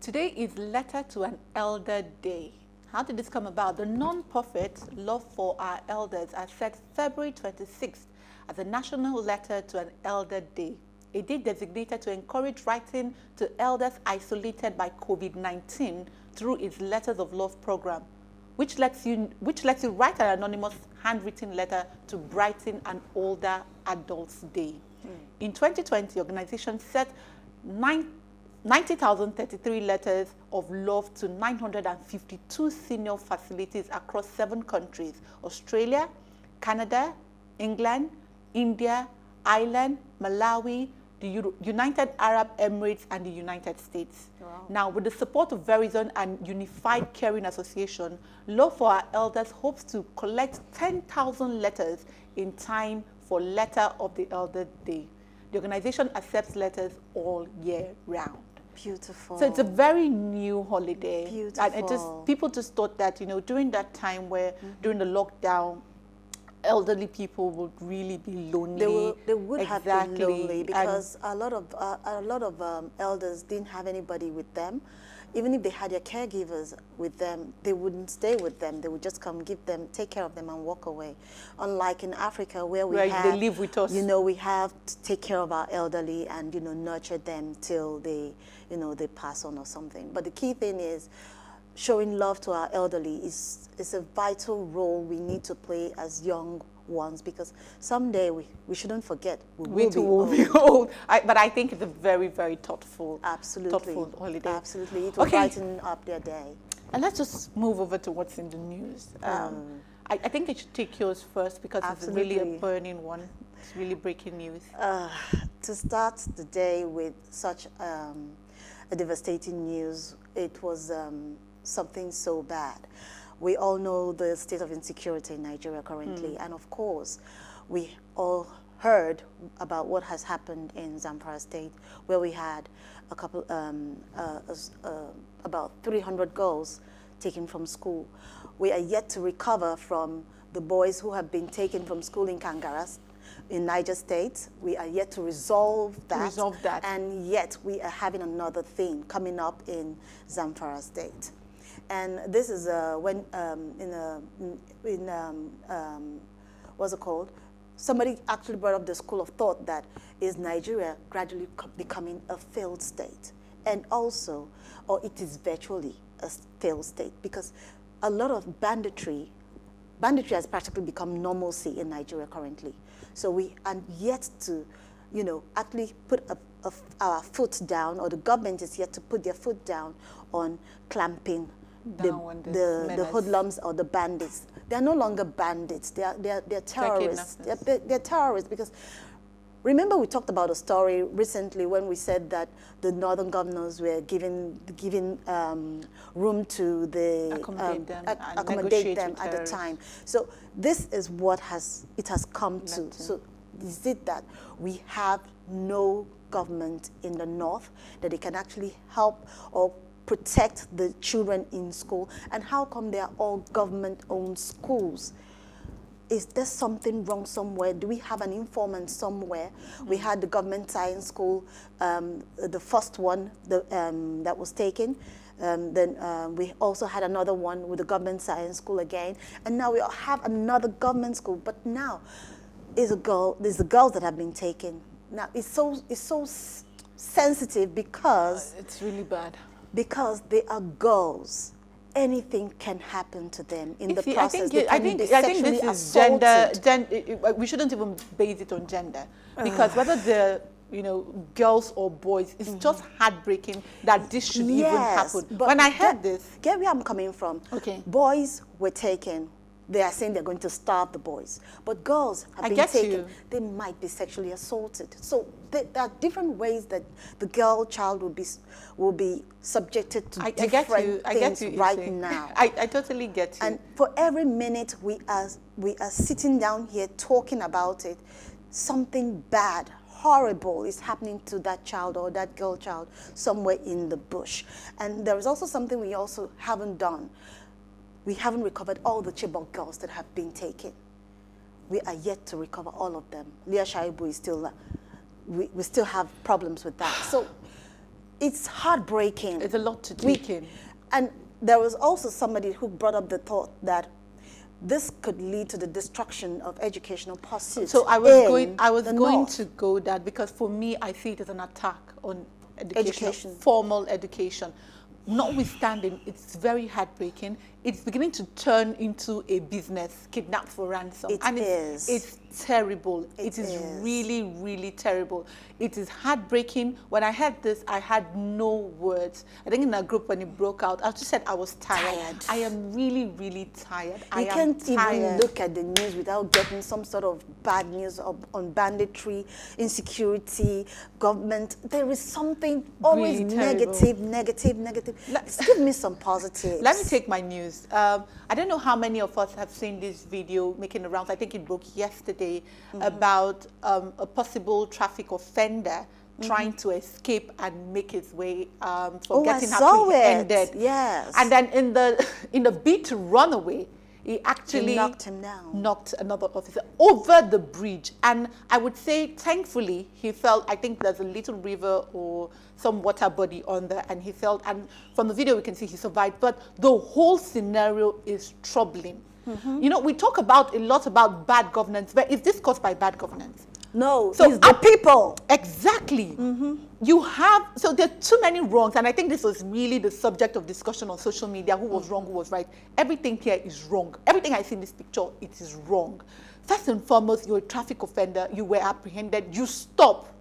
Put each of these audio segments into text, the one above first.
Today is Letter to an Elder Day. How did this come about? The non-profit Love for Our Elders has set February 26th as a National Letter to an Elder Day, a day designated to encourage writing to elders isolated by COVID-19 through its Letters of Love program, which lets you write an anonymous handwritten letter to brighten an older adult's day. In 2020, the organization set 90,033 letters of love to 952 senior facilities across 7 countries: Australia, Canada, England, India, Ireland, Malawi, the United Arab Emirates, and the United States. Wow. Now, with the support of Verizon and Unified Caring Association, Love for Our Elders hopes to collect 10,000 letters in time for Letter of the Elder Day. The organization accepts letters all year round. Beautiful. So it's a very new holiday. Beautiful. And people just thought that, during that time where, during the lockdown, elderly people would really be lonely. They would have been lonely because a lot of elders didn't have anybody with them. Even if they had their caregivers with them, they wouldn't stay with them. They would just come, take care of them, and walk away. Unlike in Africa, where they live with us. We have to take care of our elderly and nurture them till they pass on or something. But the key thing is, showing love to our elderly is a vital role we need to play as young ones, because someday we shouldn't forget we will be old. But I think it's a very, very thoughtful holiday. Absolutely. It will brighten up their day. And let's just move over to what's in the news. I think I should take yours first because Absolutely. It's really a burning one. It's really breaking news. To start the day with such a devastating news, it was something so bad. We all know the state of insecurity in Nigeria currently, and of course, we all heard about what has happened in Zamfara State, where we had a couple, about 300 girls taken from school. We are yet to recover from the boys who have been taken from school in Kangaras, in Niger State. We are yet to resolve that. And yet we are having another thing coming up in Zamfara State. And this is what's it called? Somebody actually brought up the school of thought that is Nigeria gradually becoming a failed state, and also, or it is virtually a failed state, because a lot of banditry has practically become normalcy in Nigeria currently. So we are yet to, actually put our foot down, or the government is yet to put their foot down on clamping the hoodlums or the bandits. They are no longer bandits. They are terrorists. They're terrorists, because remember we talked about a story recently when we said that the northern governors were giving room to accommodate them at the time. So this is what has come to. So is it that we have no government in the north that they can actually help or protect the children in school? And how come they are all government-owned schools? Is there something wrong somewhere? Do we have an informant somewhere? We had the government science school, the first one that was taken. Then we also had another one with the government science school again. And now we have another government school. But now there's the girls that have been taken. Now it's so sensitive because it's really bad. Because they are girls, anything can happen to them in the process. I think this is gender. We shouldn't even base it on gender, because whether they're girls or boys, it's just heartbreaking that this should even happen. But when I heard this, get where I'm coming from. Okay, boys were taken. They are saying they're going to starve the boys. But girls have been taken. They might be sexually assaulted. So there are different ways that the girl child will be subjected to different things right now. I totally get you. And for every minute we are sitting down here talking about it, something bad, horrible is happening to that child or that girl child somewhere in the bush. And there is also something we also haven't done. We haven't recovered all the Chibok girls that have been taken. We are yet to recover all of them. Leah Shaibu is still, we still have problems with that. So it's heartbreaking. It's a lot to take in. And there was also somebody who brought up the thought that this could lead to the destruction of educational pursuits. So I was going North. to go that, because for me, I see it as an attack on Education. formal education. Notwithstanding, it's very heartbreaking. It's beginning to turn into a business, kidnap for ransom. It's terrible. It is really, really terrible. It is heartbreaking. When I heard this, I had no words. I think in our group when it broke out, I just said I was tired. I am really, really tired. You can't even look at the news without getting some sort of bad news on banditry, insecurity, government. There is something always Really negative. Give me some positives. Let me take my news. I don't know how many of us have seen this video making the rounds. I think it broke yesterday about a possible traffic offender trying to escape and make his way from getting apprehended. Yes. And then in the bid to run away, he actually knocked him down. Knocked another officer over the bridge. And I would say, thankfully, he felt, I think there's a little river or some water body on there, and he felt, and from the video we can see he survived. But the whole scenario is troubling. You know, we talk a lot about bad governance, but is this caused by bad governance? No, so it's the people. Exactly. You have, so there are too many wrongs, and I think this was really the subject of discussion on social media, who was wrong, who was right. Everything here is wrong. Everything I see in this picture, it is wrong. First and foremost, you're a traffic offender, you were apprehended, you stop.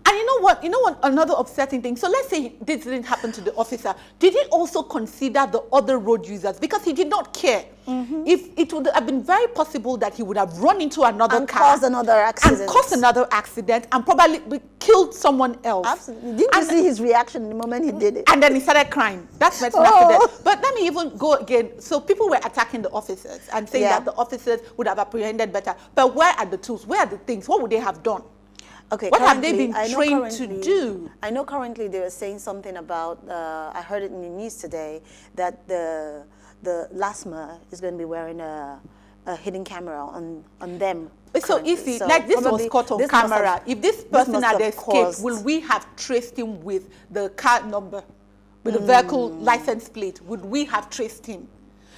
And you know what, another upsetting thing, so let's say this didn't happen to the officer. Did he also consider the other road users? Because he did not care. If it would have been very possible that he would have run into another car. Caused another accident. And caused another accident and probably killed someone else. Absolutely. Didn't you see his reaction the moment he did it? And then he started crying. That's an accident. But let me even go again. So people were attacking the officers and saying that the officers would have apprehended better. But where are the tools? Where are the things? What would they have done? Okay, what have they been trained to do? I know currently they were saying something about, I heard it in the news today, that the LASMA is going to be wearing a hidden camera on them. So if this was caught on camera, if this person had escaped, will we have traced him with the car number, with the vehicle license plate? Would we have traced him?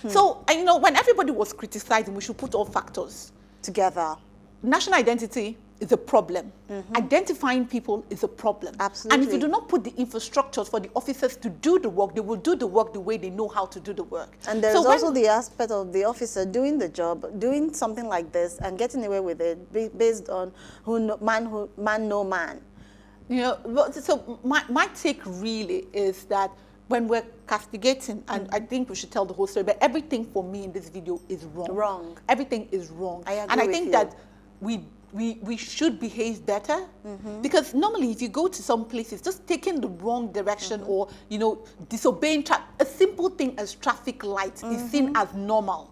So, you know, when everybody was criticizing, we should put all factors together. National identity is a problem. Identifying people is a problem. Absolutely. And if you do not put the infrastructures for the officers to do the work, they will do the work the way they know how to do the work. And there's also the aspect of the officer doing the job, doing something like this and getting away with it based on man, no man. You know, so my take really is that when we're castigating, and I think we should tell the whole story, but everything for me in this video is wrong. Wrong. Everything is wrong. I agree and I with think you. that we should behave better, because normally if you go to some places, just taking the wrong direction or, you know, disobeying, a simple thing as traffic lights is seen as normal.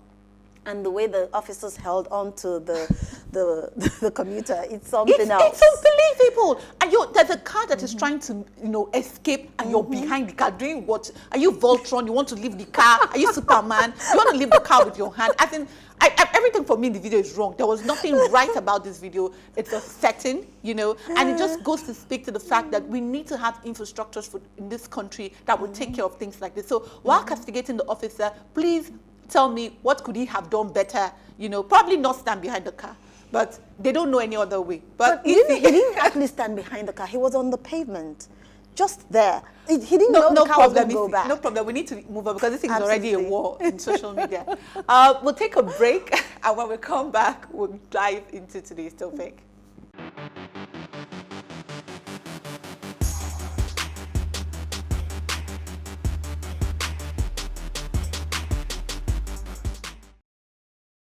And the way the officers held on to the commuter, it's something else. It's unbelievable. And there's a car that is trying to, you know, escape, and you're behind the car doing what? Are you Voltron? You want to leave the car? Are you Superman? You want to leave the car with your hand? I think everything for me in the video is wrong. There was nothing right about this video. It's a setting, you know, and it just goes to speak to the fact that we need to have infrastructures in this country that will take care of things like this. So while castigating the officer, please tell me, what could he have done better? You know, probably not stand behind the car, but they don't know any other way. But he didn't actually stand behind the car. He was on the pavement, just there. He didn't know the car was going to go back. No problem. We need to move on because this thing is already a war in social media. We'll take a break, and when we come back, we'll dive into today's topic.